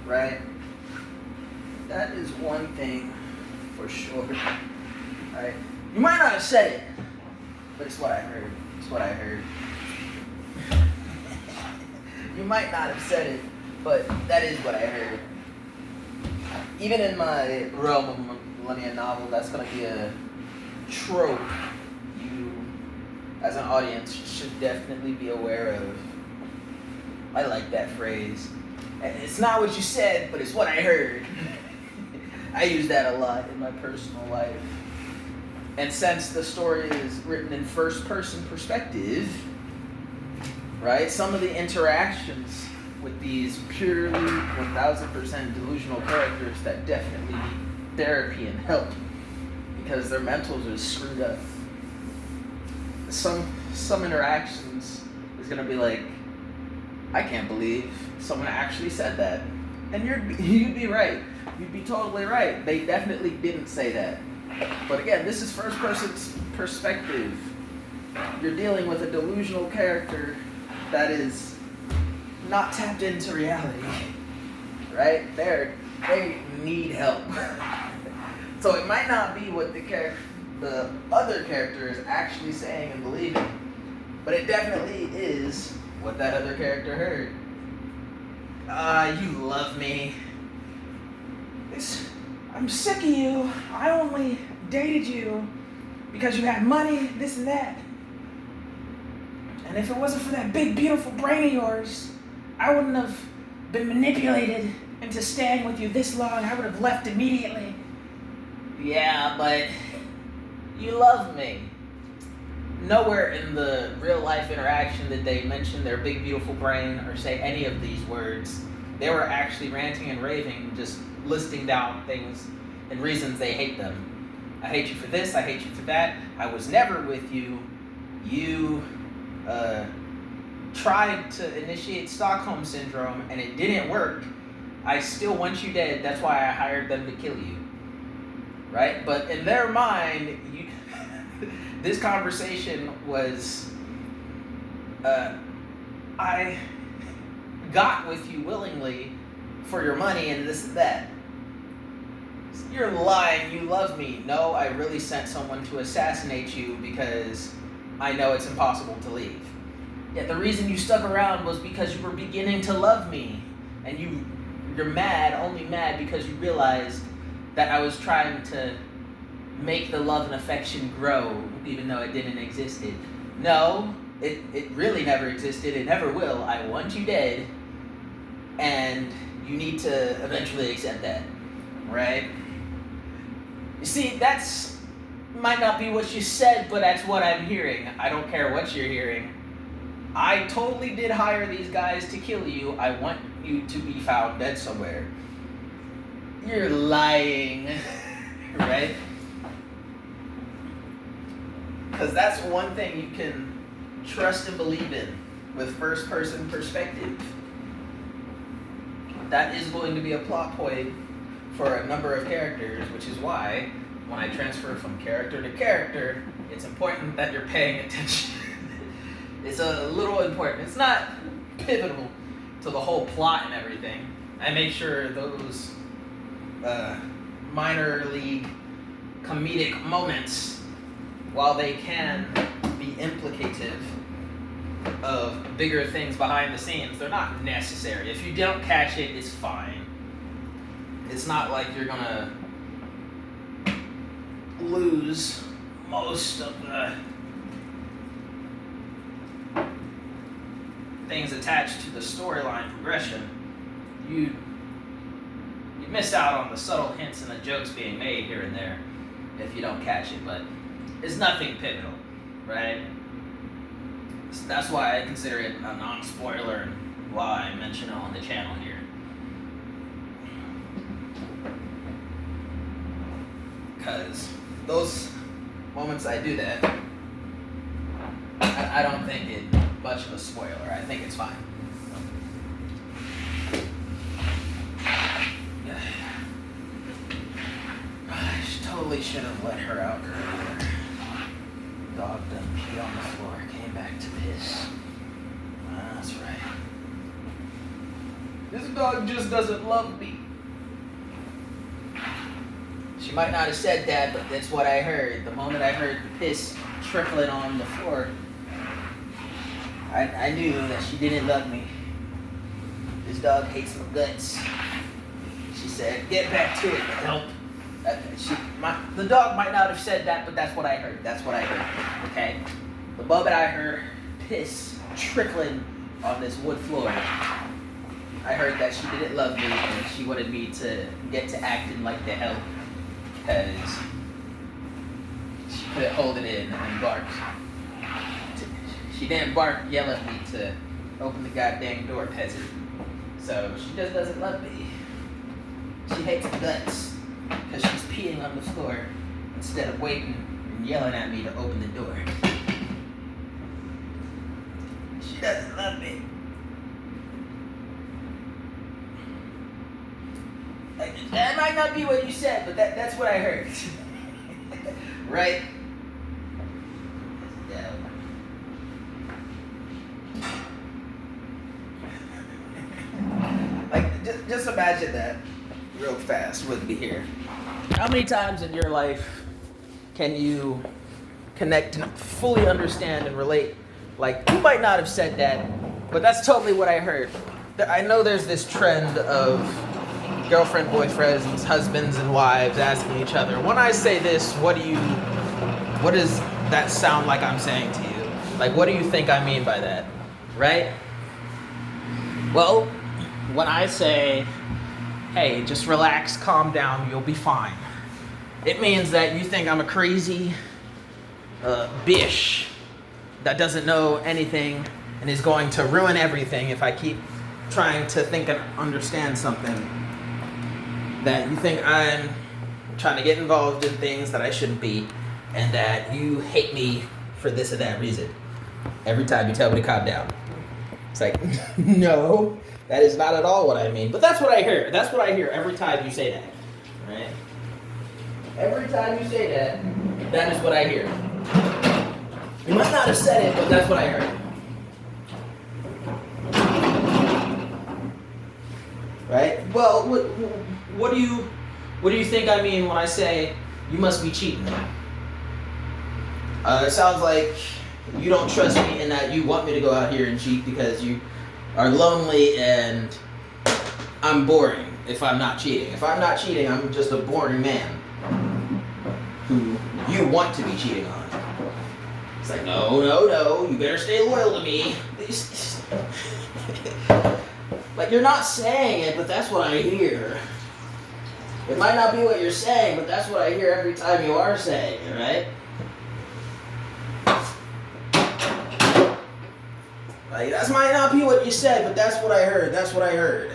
right? That is one thing for sure, right? You might not have said it, but it's what I heard. It's what I heard. You might not have said it, but that is what I heard. Even in my realm of Millenia novel, that's going to be a trope you, as an audience, should definitely be aware of. I like that phrase. It's not what you said, but it's what I heard. I use that a lot in my personal life. And since the story is written in first-person perspective, right, some of the interactions with these purely 1000% delusional characters that definitely need therapy and help because their mentals are screwed up. Some interactions is gonna be like, I can't believe someone actually said that. And you'd be right. You'd be totally right. They definitely didn't say that. But again, this is first person's perspective. You're dealing with a delusional character that is not tapped into reality, right? They need help. So it might not be what the other character is actually saying and believing, but it definitely is what that other character heard. You love me. I'm sick of you. I only dated you because you had money, this and that. And if it wasn't for that big, beautiful brain of yours, I wouldn't have been manipulated into staying with you this long. I would have left immediately. Yeah, but you love me. Nowhere in the real life interaction did they mention their big, beautiful brain or say any of these words. They were actually ranting and raving, just listing down things and reasons they hate them. I hate you for this, I hate you for that. I was never with you. You tried to initiate Stockholm Syndrome and it didn't work. I still want you dead. That's why I hired them to kill you. Right? But in their mind, this conversation was, I got with you willingly for your money and this and that. You're lying, you love me. No, I really sent someone to assassinate you because I know it's impossible to leave. Yet the reason you stuck around was because you were beginning to love me. And you're mad, only mad because you realized that I was trying to make the love and affection grow, even though it didn't exist. No, it really never existed. It never will. I want you dead. And you need to eventually accept that, right? You see, that's might not be what you said, but that's what I'm hearing. I don't care what you're hearing. I totally did hire these guys to kill you. I want you to be found dead somewhere. You're lying, right? Because that's one thing you can trust and believe in with first-person perspective. That is going to be a plot point for a number of characters, which is why when I transfer from character to character, it's important that you're paying attention. It's a little important. It's not pivotal to the whole plot and everything. I make sure those minor league comedic moments, while they can be implicative of bigger things behind the scenes, they're not necessary. If you don't catch it, it's fine. It's not like you're gonna lose most of the things attached to the storyline progression. You miss out on the subtle hints and the jokes being made here and there if you don't catch it, but it's nothing pivotal, right? So that's why I consider it a non-spoiler and why I mention it on the channel here. Because those moments I do that, I don't think it much of a spoiler. I think it's fine. I totally should have let her out earlier. Dog done pee on the floor, came back to piss. That's right. This dog just doesn't love me. She might not have said that, but that's what I heard. The moment I heard the piss trickling on the floor, I knew that she didn't love me. This dog hates my guts. She said, get back to it, help. The dog might not have said that, but that's what I heard. That's what I heard, okay? The moment I heard piss trickling on this wood floor, I heard that she didn't love me and she wanted me to get to acting like the hell because she couldn't hold it in and barked. She didn't bark, yell at me to open the goddamn door, peasant. So she just doesn't love me. She hates my guts because she's peeing on the floor instead of waiting and yelling at me to open the door. She doesn't love me. That might not be what you said, but that's what I heard. Right? Yeah. Like, just imagine that real fast with me here. How many times in your life can you connect and fully understand and relate? Like, you might not have said that, but that's totally what I heard. I know there's this trend of girlfriend, boyfriends, husbands, and wives asking each other, when I say this, what does that sound like I'm saying to you? Like, what do you think I mean by that? Right? Well, when I say, hey, just relax, calm down, you'll be fine, it means that you think I'm a crazy bish that doesn't know anything and is going to ruin everything if I keep trying to think and understand something. That you think I'm trying to get involved in things that I shouldn't be, and that you hate me for this or that reason. Every time you tell me to calm down. It's like, no, that is not at all what I mean. But that's what I hear. That's what I hear every time you say that. Right? Every time you say that, that is what I hear. You might not have said it, but that's what I heard. Right? Well, what do you think I mean when I say you must be cheating? It sounds like you don't trust me and that you want me to go out here and cheat because you are lonely and I'm boring if I'm not cheating. If I'm not cheating, I'm just a boring man who you want to be cheating on. It's like, no, you better stay loyal to me. Like, you're not saying it, but that's what I hear. It might not be what you're saying, but that's what I hear every time you are saying it, right? Like, that might not be what you said, but that's what I heard. That's what I heard.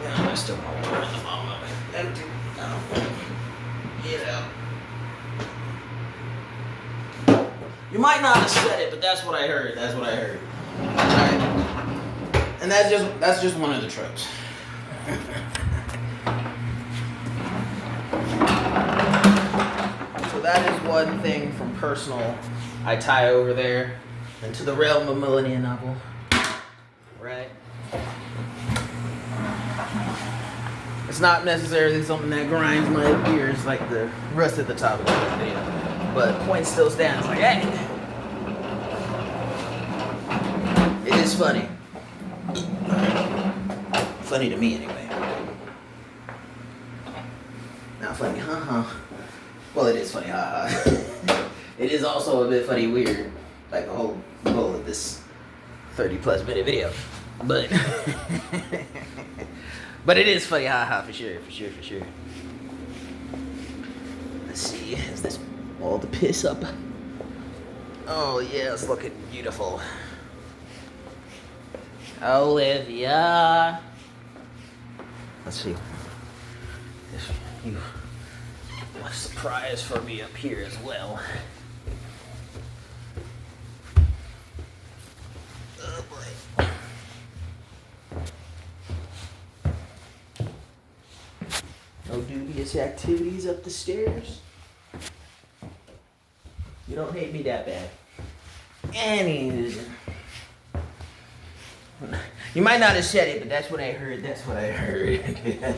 Yeah, I still want to run the mama. Empty. No. Get out. You might not have said it, but that's what I heard. That's what I heard. Right? And that's just one of the tropes. So that is one thing from personal I tie over there into the realm of Millenia novel. Right? It's not necessarily something that grinds my ears like the rest of the top of the video. But point still stands. Like, hey, it is funny. Funny to me, anyway. Not funny, haha. Well, it is funny, haha. It is also a bit funny, weird, like the whole goal of this 30+ minute video. But, but it is funny, haha, for sure. Let's see, is this all the piss up? Oh yeah, it's looking beautiful. Olivia. Let's see if you have a surprise for me up here as well. Oh boy. No dubious activities up the stairs. You don't hate me that bad. Anywho. You might not have said it, but that's what I heard. That's what I heard.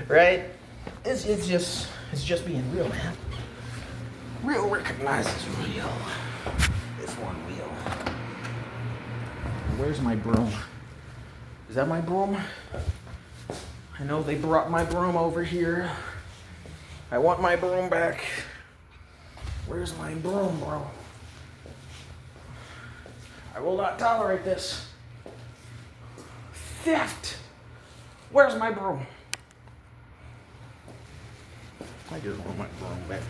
Right? It's just being real, man. Real recognizes real. This one real. Where's my broom? Is that my broom? I know they brought my broom over here. I want my broom back. Where's my broom, bro? I will not tolerate this. Theft! Where's my broom? I just want my broom back.